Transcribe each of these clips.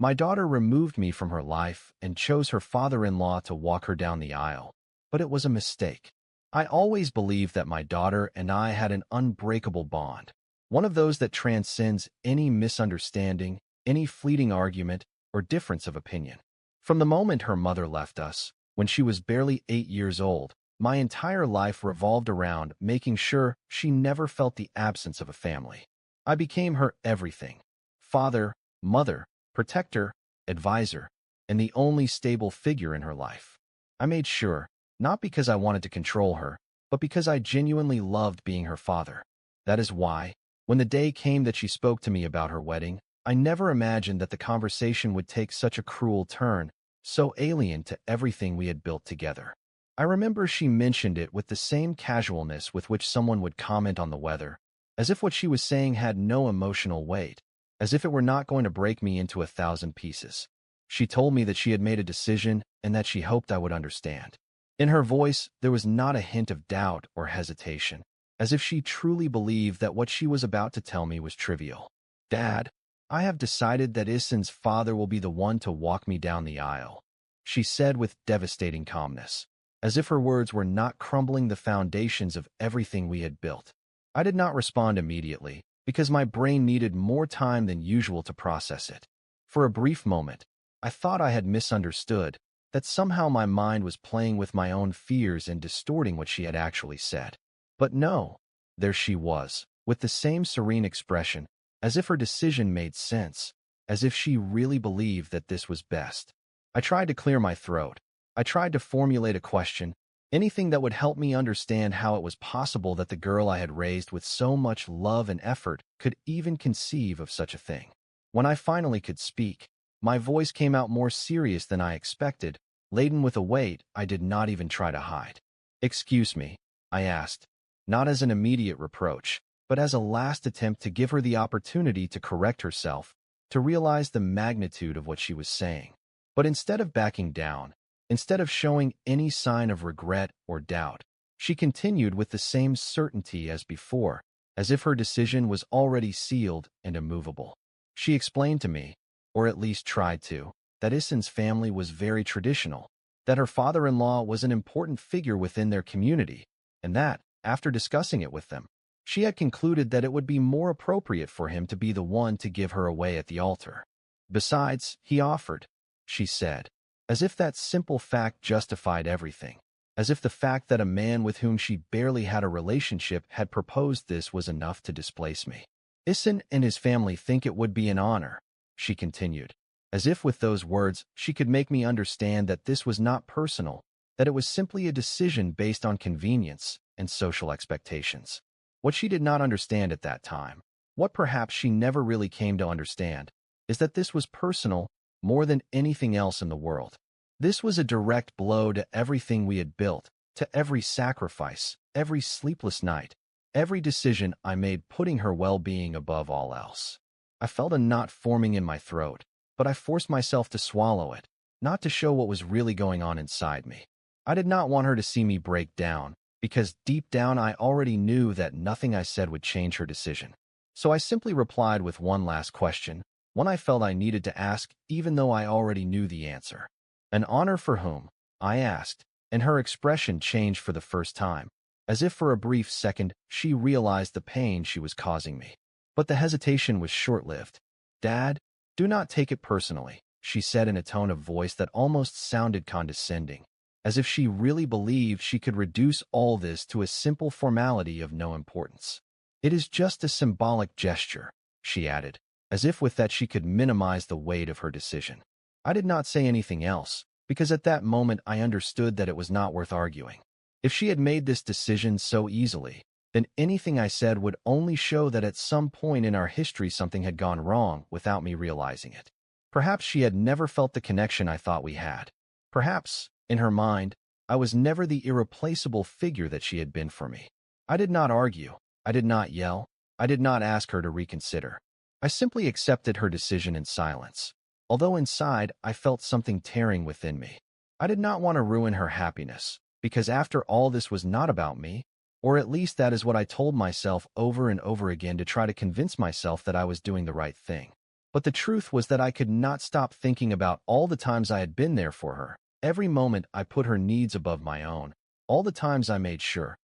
My daughter removed me from her life and chose her father-in-law to walk her down the aisle. But it was a mistake. I always believed that my daughter and I had an unbreakable bond, one of those that transcends any misunderstanding, any fleeting argument, or difference of opinion. From the moment her mother left us, when she was barely 8 years old, my entire life revolved around making sure she never felt the absence of a family. I became her everything: father, mother, protector, advisor, and the only stable figure in her life. I made sure, not because I wanted to control her, but because I genuinely loved being her father. That is why, when the day came that she spoke to me about her wedding, I never imagined that the conversation would take such a cruel turn, so alien to everything we had built together. I remember she mentioned it with the same casualness with which someone would comment on the weather, as if what she was saying had no emotional weight, as if it were not going to break me into 1,000 pieces. She told me that she had made a decision and that she hoped I would understand. In her voice, there was not a hint of doubt or hesitation, as if she truly believed that what she was about to tell me was trivial. "Dad, I have decided that Isin's father will be the one to walk me down the aisle," she said with devastating calmness, as if her words were not crumbling the foundations of everything we had built. I did not respond immediately, because my brain needed more time than usual to process it. For a brief moment, I thought I had misunderstood, that somehow my mind was playing with my own fears and distorting what she had actually said. But no, there she was, with the same serene expression, as if her decision made sense, as if she really believed that this was best. I tried to clear my throat. I tried to formulate a question, anything that would help me understand how it was possible that the girl I had raised with so much love and effort could even conceive of such a thing. When I finally could speak, my voice came out more serious than I expected, laden with a weight I did not even try to hide. "Excuse me," I asked, not as an immediate reproach, but as a last attempt to give her the opportunity to correct herself, to realize the magnitude of what she was saying. But instead of backing down, instead of showing any sign of regret or doubt, she continued with the same certainty as before, as if her decision was already sealed and immovable. She explained to me, or at least tried to, that Isin's family was very traditional, that her father-in-law was an important figure within their community, and that, after discussing it with them, she had concluded that it would be more appropriate for him to be the one to give her away at the altar. "Besides, he offered," she said, as if that simple fact justified everything, as if the fact that a man with whom she barely had a relationship had proposed this was enough to displace me. "Isin and his family think it would be an honor," she continued, as if with those words she could make me understand that this was not personal, that it was simply a decision based on convenience and social expectations. What she did not understand at that time, what perhaps she never really came to understand, is that this was personal more than anything else in the world. This was a direct blow to everything we had built, to every sacrifice, every sleepless night, every decision I made putting her well-being above all else. I felt a knot forming in my throat, but I forced myself to swallow it, not to show what was really going on inside me. I did not want her to see me break down, because deep down I already knew that nothing I said would change her decision. So I simply replied with one last question, one I felt I needed to ask even though I already knew the answer. "An honor for whom?" I asked, and her expression changed for the first time, as if for a brief second she realized the pain she was causing me. But the hesitation was short-lived. "Dad, do not take it personally," she said in a tone of voice that almost sounded condescending, as if she really believed she could reduce all this to a simple formality of no importance. "It is just a symbolic gesture," she added, as if with that she could minimize the weight of her decision. I did not say anything else, because at that moment I understood that it was not worth arguing. If she had made this decision so easily, then anything I said would only show that at some point in our history something had gone wrong without me realizing it. Perhaps she had never felt the connection I thought we had. Perhaps, in her mind, I was never the irreplaceable figure that she had been for me. I did not argue. I did not yell. I did not ask her to reconsider. I simply accepted her decision in silence, although inside I felt something tearing within me. I did not want to ruin her happiness, because after all this was not about me, or at least that is what I told myself over and over again to try to convince myself that I was doing the right thing. But the truth was that I could not stop thinking about all the times I had been there for her. Every moment I put her needs above my own. All the times I made sure.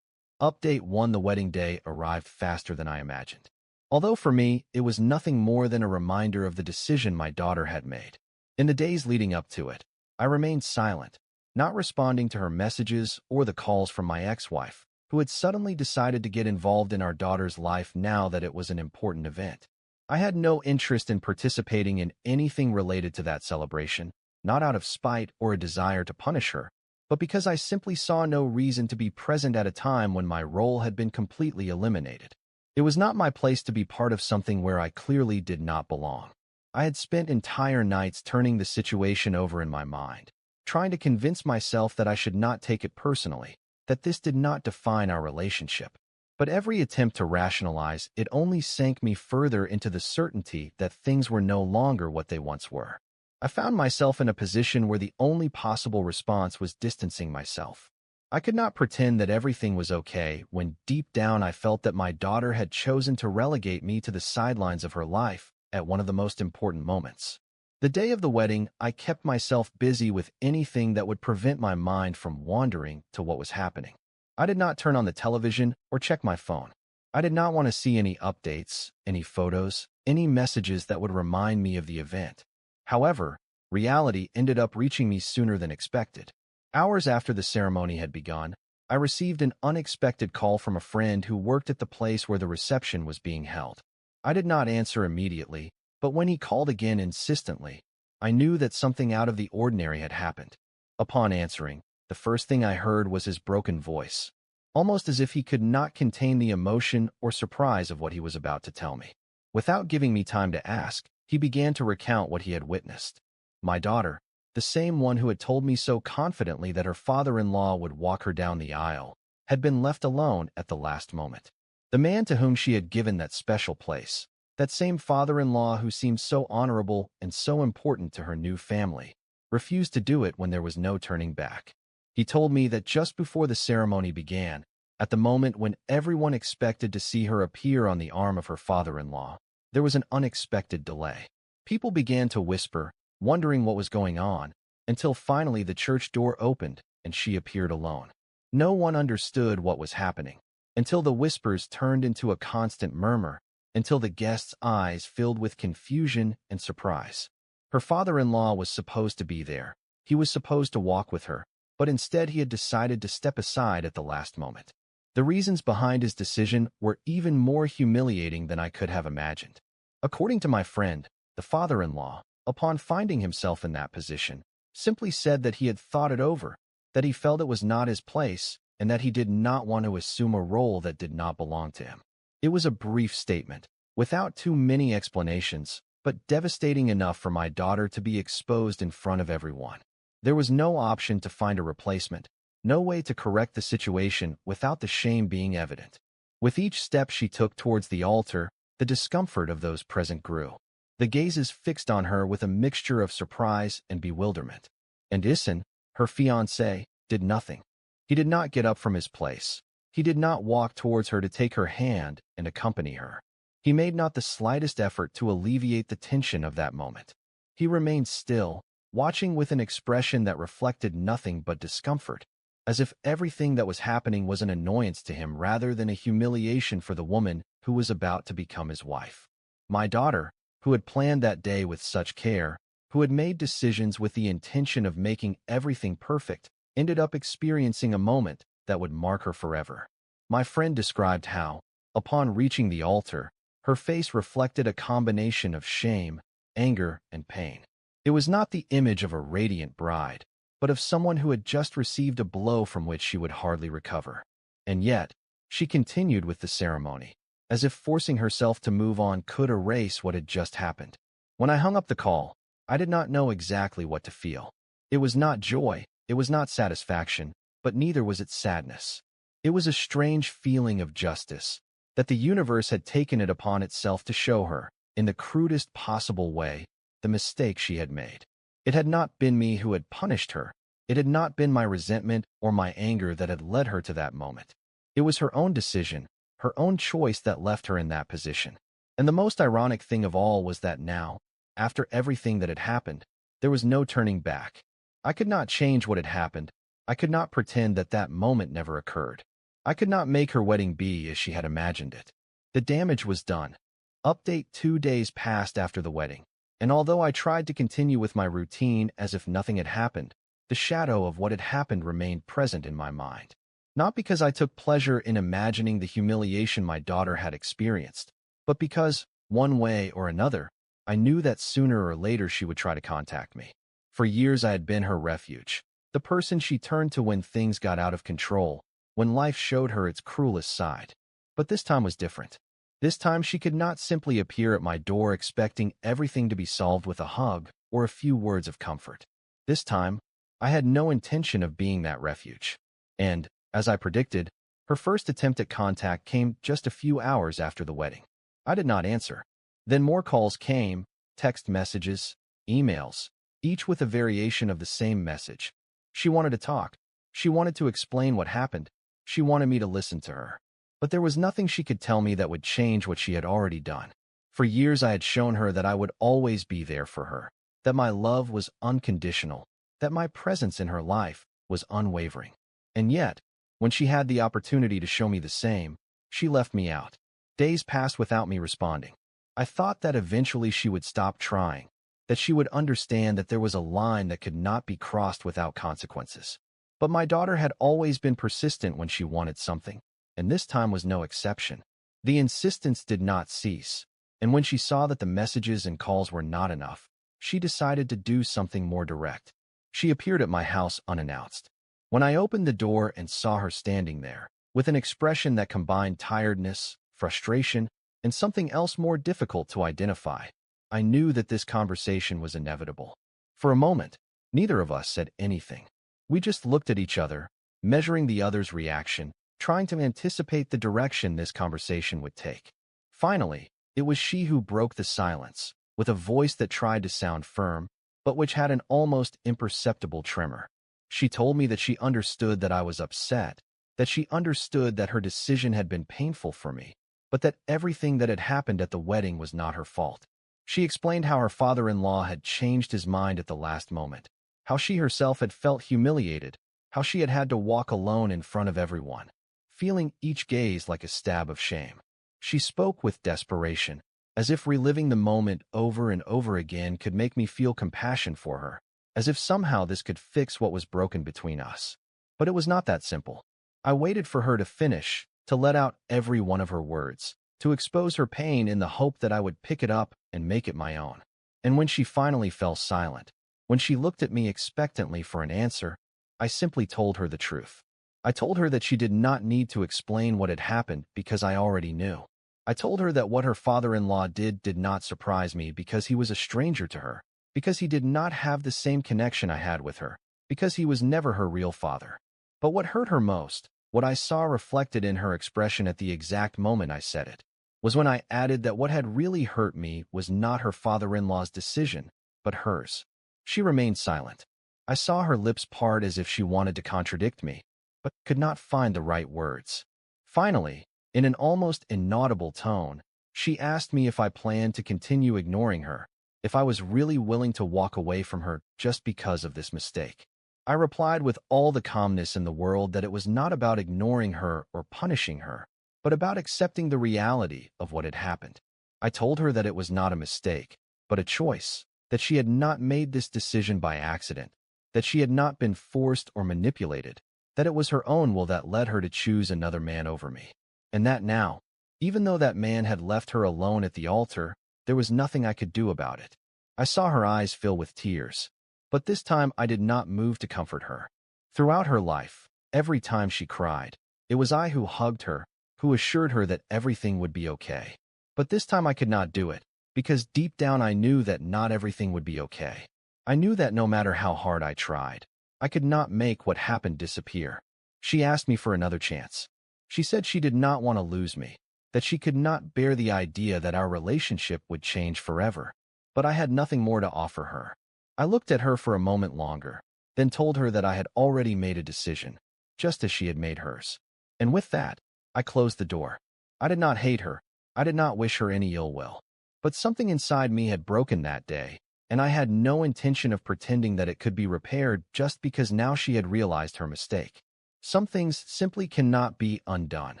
Update 1: the wedding day arrived faster than I imagined. Although for me, it was nothing more than a reminder of the decision my daughter had made. In the days leading up to it, I remained silent, not responding to her messages or the calls from my ex-wife, who had suddenly decided to get involved in our daughter's life now that it was an important event. I had no interest in participating in anything related to that celebration, not out of spite or a desire to punish her, but because I simply saw no reason to be present at a time when my role had been completely eliminated. It was not my place to be part of something where I clearly did not belong. I had spent entire nights turning the situation over in my mind, trying to convince myself that I should not take it personally, that this did not define our relationship. But every attempt to rationalize it only sank me further into the certainty that things were no longer what they once were. I found myself in a position where the only possible response was distancing myself. I could not pretend that everything was okay when deep down I felt that my daughter had chosen to relegate me to the sidelines of her life at one of the most important moments. The day of the wedding, I kept myself busy with anything that would prevent my mind from wandering to what was happening. I did not turn on the television or check my phone. I did not want to see any updates, any photos, any messages that would remind me of the event. However, reality ended up reaching me sooner than expected. Hours after the ceremony had begun, I received an unexpected call from a friend who worked at the place where the reception was being held. I did not answer immediately, but when he called again insistently, I knew that something out of the ordinary had happened. Upon answering, the first thing I heard was his broken voice, almost as if he could not contain the emotion or surprise of what he was about to tell me. Without giving me time to ask, he began to recount what he had witnessed. My daughter, the same one who had told me so confidently that her father-in-law would walk her down the aisle, had been left alone at the last moment. The man to whom she had given that special place, that same father-in-law who seemed so honorable and so important to her new family, refused to do it when there was no turning back. He told me that just before the ceremony began, at the moment when everyone expected to see her appear on the arm of her father-in-law, there was an unexpected delay. People began to whisper, wondering what was going on, until finally the church door opened and she appeared alone. No one understood what was happening, until the whispers turned into a constant murmur, until the guests' eyes filled with confusion and surprise. Her father-in-law was supposed to be there. He was supposed to walk with her, but instead he had decided to step aside at the last moment. The reasons behind his decision were even more humiliating than I could have imagined. According to my friend, the father-in-law, upon finding himself in that position, simply said that he had thought it over, that he felt it was not his place, and that he did not want to assume a role that did not belong to him. It was a brief statement, without too many explanations, but devastating enough for my daughter to be exposed in front of everyone. There was no option to find a replacement, no way to correct the situation without the shame being evident. With each step she took towards the altar, the discomfort of those present grew. The gazes fixed on her with a mixture of surprise and bewilderment. And Issen, her fiancé, did nothing. He did not get up from his place. He did not walk towards her to take her hand and accompany her. He made not the slightest effort to alleviate the tension of that moment. He remained still, watching with an expression that reflected nothing but discomfort, as if everything that was happening was an annoyance to him rather than a humiliation for the woman who was about to become his wife. My daughter, who had planned that day with such care, who had made decisions with the intention of making everything perfect, ended up experiencing a moment that would mark her forever. My friend described how, upon reaching the altar, her face reflected a combination of shame, anger, and pain. It was not the image of a radiant bride, but of someone who had just received a blow from which she would hardly recover. And yet, she continued with the ceremony, as if forcing herself to move on could erase what had just happened. When I hung up the call, I did not know exactly what to feel. It was not joy, it was not satisfaction, but neither was it sadness. It was a strange feeling of justice, that the universe had taken it upon itself to show her, in the crudest possible way, the mistake she had made. It had not been me who had punished her. It had not been my resentment or my anger that had led her to that moment. It was her own decision, her own choice that left her in that position. And the most ironic thing of all was that now, after everything that had happened, there was no turning back. I could not change what had happened. I could not pretend that that moment never occurred. I could not make her wedding be as she had imagined it. The damage was done. Update: 2 days passed after the wedding, and although I tried to continue with my routine as if nothing had happened, the shadow of what had happened remained present in my mind. Not because I took pleasure in imagining the humiliation my daughter had experienced, but because, one way or another, I knew that sooner or later she would try to contact me. For years I had been her refuge, the person she turned to when things got out of control, when life showed her its cruelest side. But this time was different. This time she could not simply appear at my door expecting everything to be solved with a hug or a few words of comfort. This time, I had no intention of being that refuge. And, as I predicted, her first attempt at contact came just a few hours after the wedding. I did not answer. Then more calls came, text messages, emails, each with a variation of the same message. She wanted to talk. She wanted to explain what happened. She wanted me to listen to her. But there was nothing she could tell me that would change what she had already done. For years I had shown her that I would always be there for her, that my love was unconditional, that my presence in her life was unwavering. And yet, when she had the opportunity to show me the same, she left me out. Days passed without me responding. I thought that eventually she would stop trying, that she would understand that there was a line that could not be crossed without consequences. But my daughter had always been persistent when she wanted something, and this time was no exception. The insistence did not cease, and when she saw that the messages and calls were not enough, she decided to do something more direct. She appeared at my house unannounced. When I opened the door and saw her standing there, with an expression that combined tiredness, frustration, and something else more difficult to identify, I knew that this conversation was inevitable. For a moment, neither of us said anything. We just looked at each other, measuring the other's reaction, trying to anticipate the direction this conversation would take. Finally, it was she who broke the silence, with a voice that tried to sound firm, but which had an almost imperceptible tremor. She told me that she understood that I was upset, that she understood that her decision had been painful for me, but that everything that had happened at the wedding was not her fault. She explained how her father-in-law had changed his mind at the last moment, how she herself had felt humiliated, how she had had to walk alone in front of everyone, feeling each gaze like a stab of shame. She spoke with desperation, as if reliving the moment over and over again could make me feel compassion for her, as if somehow this could fix what was broken between us. But it was not that simple. I waited for her to finish, to let out every one of her words, to expose her pain in the hope that I would pick it up and make it my own. And when she finally fell silent, when she looked at me expectantly for an answer, I simply told her the truth. I told her that she did not need to explain what had happened because I already knew. I told her that what her father-in-law did not surprise me because he was a stranger to her, because he did not have the same connection I had with her, because he was never her real father. But what hurt her most, what I saw reflected in her expression at the exact moment I said it, was when I added that what had really hurt me was not her father-in-law's decision, but hers. She remained silent. I saw her lips part as if she wanted to contradict me, but could not find the right words. Finally, in an almost inaudible tone, she asked me if I planned to continue ignoring her, if I was really willing to walk away from her just because of this mistake. I replied with all the calmness in the world that it was not about ignoring her or punishing her, but about accepting the reality of what had happened. I told her that it was not a mistake, but a choice, that she had not made this decision by accident, that she had not been forced or manipulated, that it was her own will that led her to choose another man over me. And that now, even though that man had left her alone at the altar, there was nothing I could do about it. I saw her eyes fill with tears. But this time I did not move to comfort her. Throughout her life, every time she cried, it was I who hugged her, who assured her that everything would be okay. But this time I could not do it, because deep down I knew that not everything would be okay. I knew that no matter how hard I tried, I could not make what happened disappear. She asked me for another chance. She said she did not want to lose me, that she could not bear the idea that our relationship would change forever. But I had nothing more to offer her. I looked at her for a moment longer, then told her that I had already made a decision, just as she had made hers. And with that, I closed the door. I did not hate her. I did not wish her any ill will. But something inside me had broken that day, and I had no intention of pretending that it could be repaired just because now she had realized her mistake. Some things simply cannot be undone.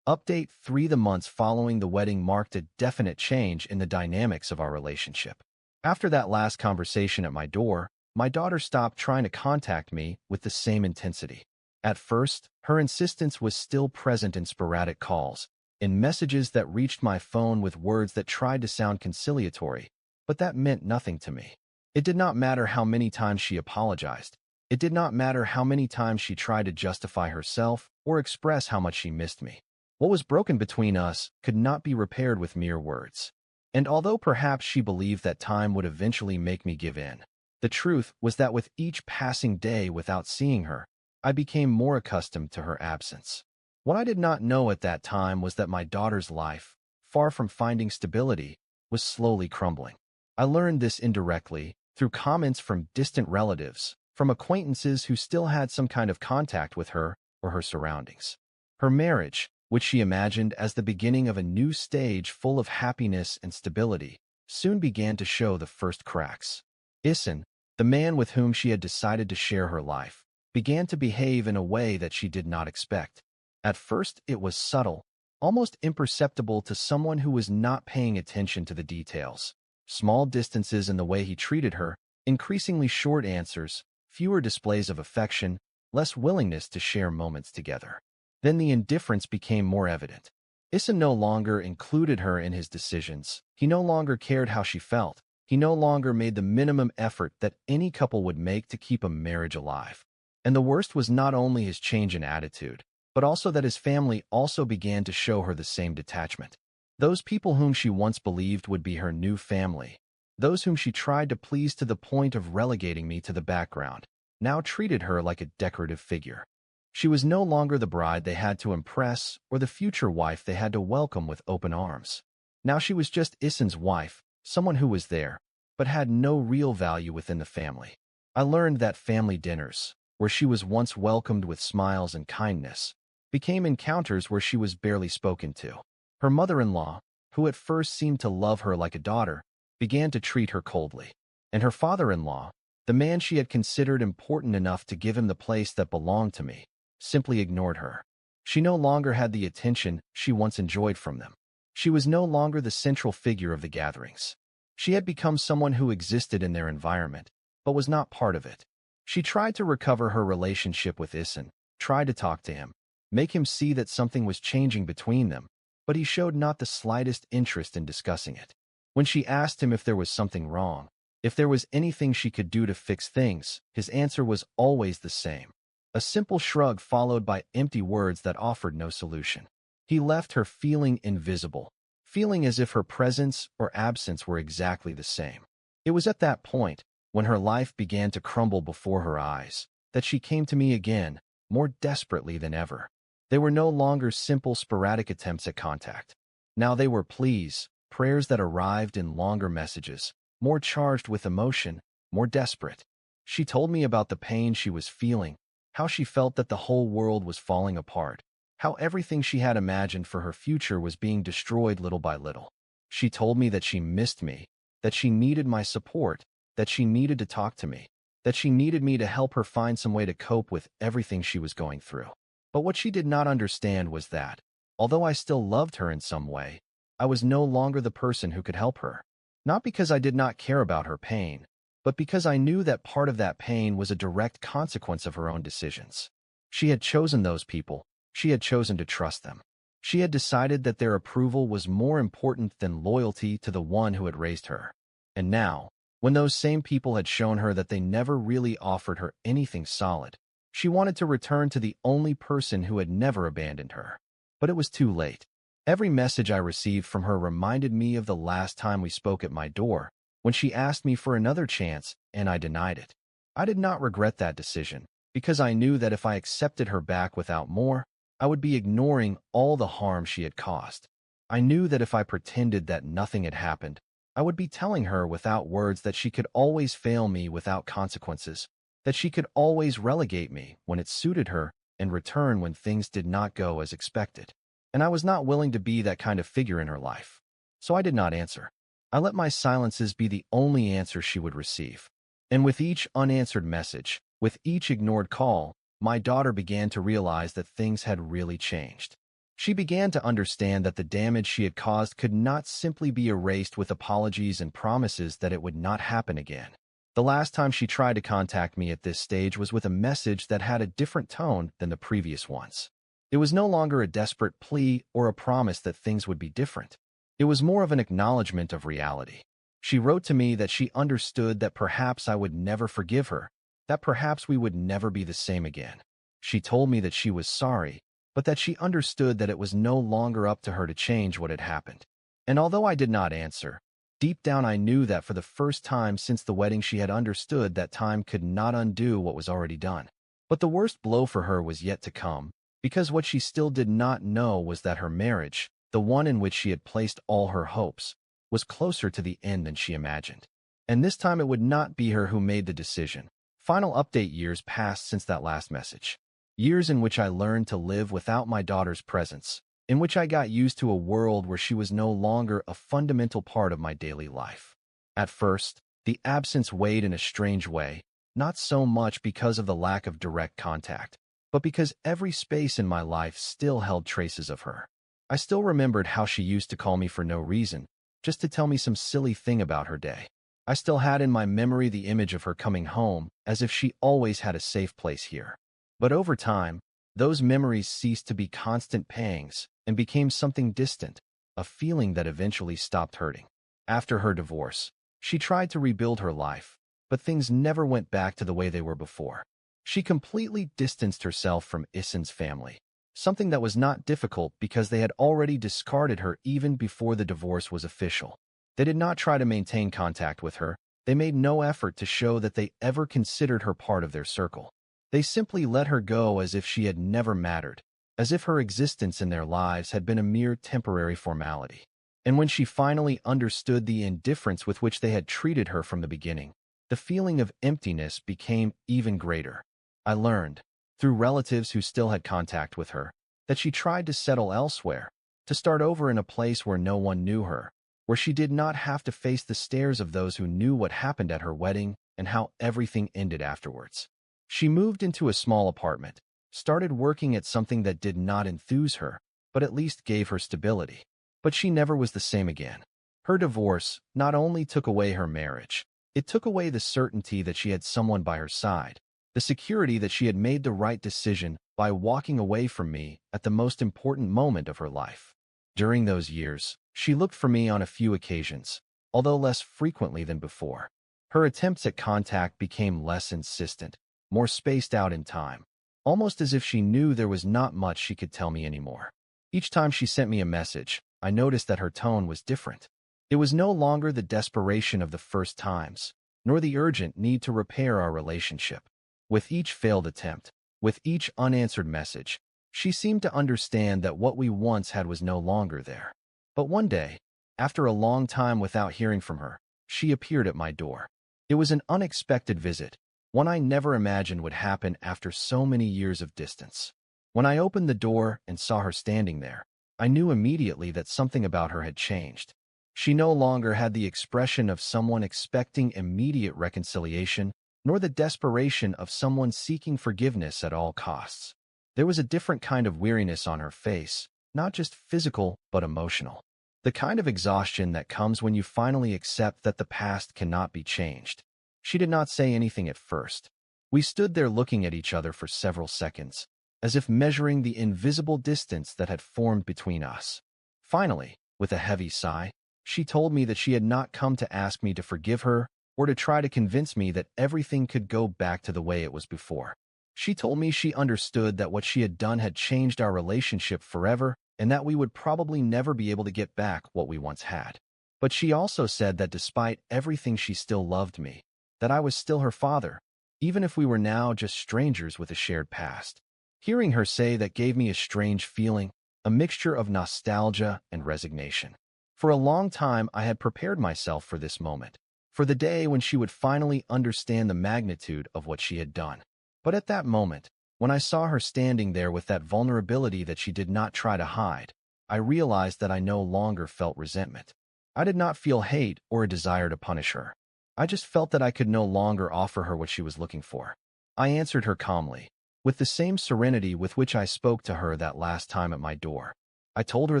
Update 3: The months following the wedding marked a definite change in the dynamics of our relationship. After that last conversation at my door, my daughter stopped trying to contact me with the same intensity. At first, her insistence was still present in sporadic calls, in messages that reached my phone with words that tried to sound conciliatory, but that meant nothing to me. It did not matter how many times she apologized. It did not matter how many times she tried to justify herself or express how much she missed me. What was broken between us could not be repaired with mere words. And although perhaps she believed that time would eventually make me give in, the truth was that with each passing day without seeing her, I became more accustomed to her absence. What I did not know at that time was that my daughter's life, far from finding stability, was slowly crumbling. I learned this indirectly, through comments from distant relatives, from acquaintances who still had some kind of contact with her or her surroundings. Her marriage, which she imagined as the beginning of a new stage full of happiness and stability, soon began to show the first cracks. Isan, the man with whom she had decided to share her life, began to behave in a way that she did not expect. At first, it was subtle, almost imperceptible to someone who was not paying attention to the details. Small distances in the way he treated her, increasingly short answers, fewer displays of affection, less willingness to share moments together. Then the indifference became more evident. Isan no longer included her in his decisions. He no longer cared how she felt. He no longer made the minimum effort that any couple would make to keep a marriage alive. And the worst was not only his change in attitude, but also that his family also began to show her the same detachment. Those people whom she once believed would be her new family, those whom she tried to please to the point of relegating me to the background, now treated her like a decorative figure. She was no longer the bride they had to impress or the future wife they had to welcome with open arms. Now she was just Isan's wife, someone who was there, but had no real value within the family. I learned that family dinners, where she was once welcomed with smiles and kindness, became encounters where she was barely spoken to. Her mother-in-law, who at first seemed to love her like a daughter, began to treat her coldly. And her father-in-law, the man she had considered important enough to give him the place that belonged to me, simply ignored her. She no longer had the attention she once enjoyed from them. She was no longer the central figure of the gatherings. She had become someone who existed in their environment, but was not part of it. She tried to recover her relationship with Isan, tried to talk to him, make him see that something was changing between them, but he showed not the slightest interest in discussing it. When she asked him if there was something wrong, if there was anything she could do to fix things, his answer was always the same. A simple shrug followed by empty words that offered no solution. He left her feeling invisible, feeling as if her presence or absence were exactly the same. It was at that point, when her life began to crumble before her eyes, that she came to me again, more desperately than ever. They were no longer simple sporadic attempts at contact. Now they were pleas, prayers that arrived in longer messages, more charged with emotion, more desperate. She told me about the pain she was feeling, how she felt that the whole world was falling apart, how everything she had imagined for her future was being destroyed little by little. She told me that she missed me, that she needed my support, that she needed to talk to me, that she needed me to help her find some way to cope with everything she was going through. But what she did not understand was that, although I still loved her in some way, I was no longer the person who could help her. Not because I did not care about her pain, but because I knew that part of that pain was a direct consequence of her own decisions. She had chosen those people. She had chosen to trust them. She had decided that their approval was more important than loyalty to the one who had raised her. And now, when those same people had shown her that they never really offered her anything solid, she wanted to return to the only person who had never abandoned her. But it was too late. Every message I received from her reminded me of the last time we spoke at my door, when she asked me for another chance and I denied it. I did not regret that decision, because I knew that if I accepted her back without more, I would be ignoring all the harm she had caused. I knew that if I pretended that nothing had happened, I would be telling her without words that she could always fail me without consequences, that she could always relegate me when it suited her and return when things did not go as expected. And I was not willing to be that kind of figure in her life. So I did not answer. I let my silences be the only answer she would receive. And with each unanswered message, with each ignored call, my daughter began to realize that things had really changed. She began to understand that the damage she had caused could not simply be erased with apologies and promises that it would not happen again. The last time she tried to contact me at this stage was with a message that had a different tone than the previous ones. It was no longer a desperate plea or a promise that things would be different. It was more of an acknowledgement of reality. She wrote to me that she understood that perhaps I would never forgive her, that perhaps we would never be the same again. She told me that she was sorry, but that she understood that it was no longer up to her to change what had happened. And although I did not answer, deep down I knew that for the first time since the wedding she had understood that time could not undo what was already done. But the worst blow for her was yet to come, because what she still did not know was that her marriage, the one in which she had placed all her hopes, was closer to the end than she imagined. And this time it would not be her who made the decision. Final update: years passed since that last message. Years in which I learned to live without my daughter's presence, in which I got used to a world where she was no longer a fundamental part of my daily life. At first, the absence weighed in a strange way, not so much because of the lack of direct contact, but because every space in my life still held traces of her. I still remembered how she used to call me for no reason, just to tell me some silly thing about her day. I still had in my memory the image of her coming home, as if she always had a safe place here. But over time, those memories ceased to be constant pangs and became something distant, a feeling that eventually stopped hurting. After her divorce, she tried to rebuild her life, but things never went back to the way they were before. She completely distanced herself from Isen's family, something that was not difficult because they had already discarded her even before the divorce was official. They did not try to maintain contact with her. They made no effort to show that they ever considered her part of their circle. They simply let her go as if she had never mattered, as if her existence in their lives had been a mere temporary formality. And when she finally understood the indifference with which they had treated her from the beginning, the feeling of emptiness became even greater. I learned, through relatives who still had contact with her, that she tried to settle elsewhere, to start over in a place where no one knew her, where she did not have to face the stares of those who knew what happened at her wedding and how everything ended afterwards. She moved into a small apartment, started working at something that did not enthuse her, but at least gave her stability. But she never was the same again. Her divorce not only took away her marriage, it took away the certainty that she had someone by her side, the security that she had made the right decision by walking away from me at the most important moment of her life. During those years, she looked for me on a few occasions, although less frequently than before. Her attempts at contact became less insistent, more spaced out in time, almost as if she knew there was not much she could tell me anymore. Each time she sent me a message, I noticed that her tone was different. It was no longer the desperation of the first times, nor the urgent need to repair our relationship. With each failed attempt, with each unanswered message, she seemed to understand that what we once had was no longer there. But one day, after a long time without hearing from her, she appeared at my door. It was an unexpected visit, one I never imagined would happen after so many years of distance. When I opened the door and saw her standing there, I knew immediately that something about her had changed. She no longer had the expression of someone expecting immediate reconciliation, nor the desperation of someone seeking forgiveness at all costs. There was a different kind of weariness on her face, not just physical but emotional. The kind of exhaustion that comes when you finally accept that the past cannot be changed. She did not say anything at first. We stood there looking at each other for several seconds, as if measuring the invisible distance that had formed between us. Finally, with a heavy sigh, she told me that she had not come to ask me to forgive her or to try to convince me that everything could go back to the way it was before. She told me she understood that what she had done had changed our relationship forever and that we would probably never be able to get back what we once had. But she also said that despite everything she still loved me, that I was still her father, even if we were now just strangers with a shared past. Hearing her say that gave me a strange feeling, a mixture of nostalgia and resignation. For a long time, I had prepared myself for this moment, for the day when she would finally understand the magnitude of what she had done. But at that moment, when I saw her standing there with that vulnerability that she did not try to hide, I realized that I no longer felt resentment. I did not feel hate or a desire to punish her. I just felt that I could no longer offer her what she was looking for. I answered her calmly, with the same serenity with which I spoke to her that last time at my door. I told her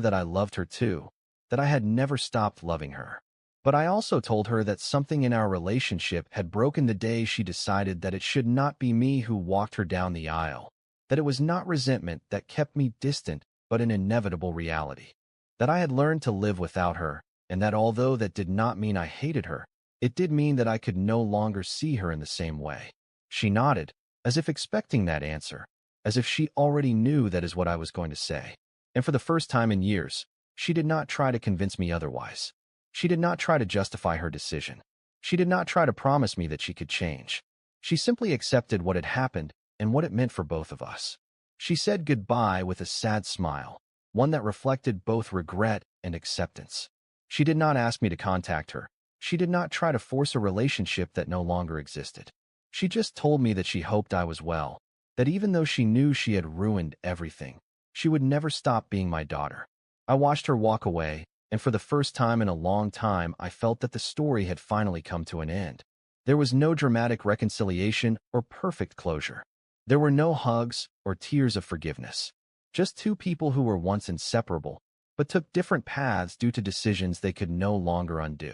that I loved her too, that I had never stopped loving her. But I also told her that something in our relationship had broken the day she decided that it should not be me who walked her down the aisle, that it was not resentment that kept me distant, but an inevitable reality, that I had learned to live without her, and that although that did not mean I hated her, it did mean that I could no longer see her in the same way. She nodded, as if expecting that answer, as if she already knew that is what I was going to say. And for the first time in years, she did not try to convince me otherwise. She did not try to justify her decision. She did not try to promise me that she could change. She simply accepted what had happened and what it meant for both of us. She said goodbye with a sad smile, one that reflected both regret and acceptance. She did not ask me to contact her. She did not try to force a relationship that no longer existed. She just told me that she hoped I was well, that even though she knew she had ruined everything, she would never stop being my daughter. I watched her walk away, and for the first time in a long time, I felt that the story had finally come to an end. There was no dramatic reconciliation or perfect closure. There were no hugs or tears of forgiveness. Just two people who were once inseparable, but took different paths due to decisions they could no longer undo.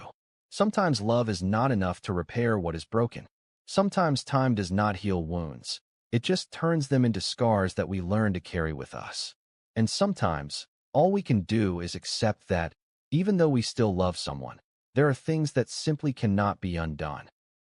Sometimes love is not enough to repair what is broken. Sometimes time does not heal wounds. It just turns them into scars that we learn to carry with us. And sometimes, all we can do is accept that, even though we still love someone, there are things that simply cannot be undone.